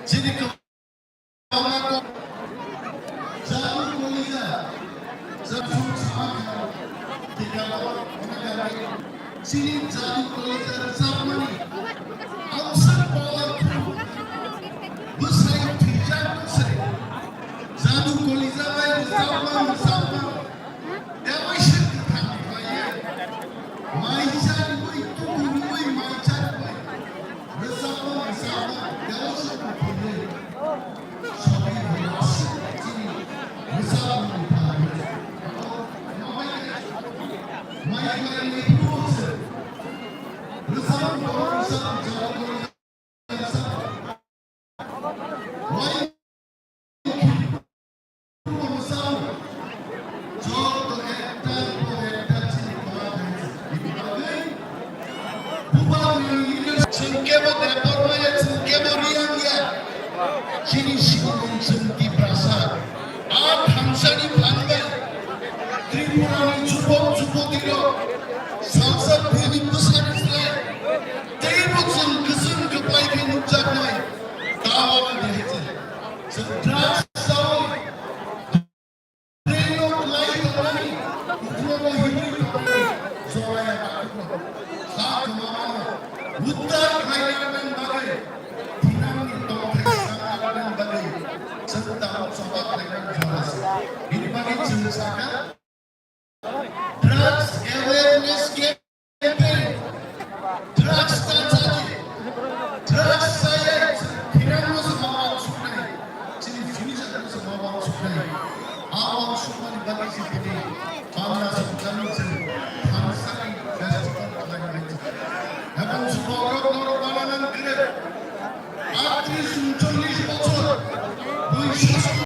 Jadi kebanyakan Jamu Koliza, Jamu Sama, tiga orang menegakkan sini Jamu Koliza Zamani, Amsar Powerful, Busai Tijan Busai, Jamu Koliza Bayi Zaman Zaman, Dewa Shakti Kami Bayi, Maijan Bayi Tuhu Bayi Maijan Bayi, Zaman Zaman Dewa Shakti Kami. Kini Sibukan Senti Prasad, Hamsani Pangal, Tripurani Jubok Dilo, Sansar Bhedi Pusar Islam, Teibutsun Kızın Kıpayken Ucakmay, Davalı Dehete, Drugs Savoy, Train of Life Company, Utlama Hibri Company, Zoraya Bakıma, Hak Mamana, Uttar Kaynamen Bagay, Dinamni Tokay Sangalan Bagay, Serta Sobat Dengan Jonas. Ini bagi jelaskan drugs awareness campaign, drugs tanzani, drugs science, hirano semua sukai, jadi finish ada semua sukai, awam semua dibagi sini, kamera sebutan sini, hamsani festival kalian itu, akan semua orang balanan keren, artis 40 bocor,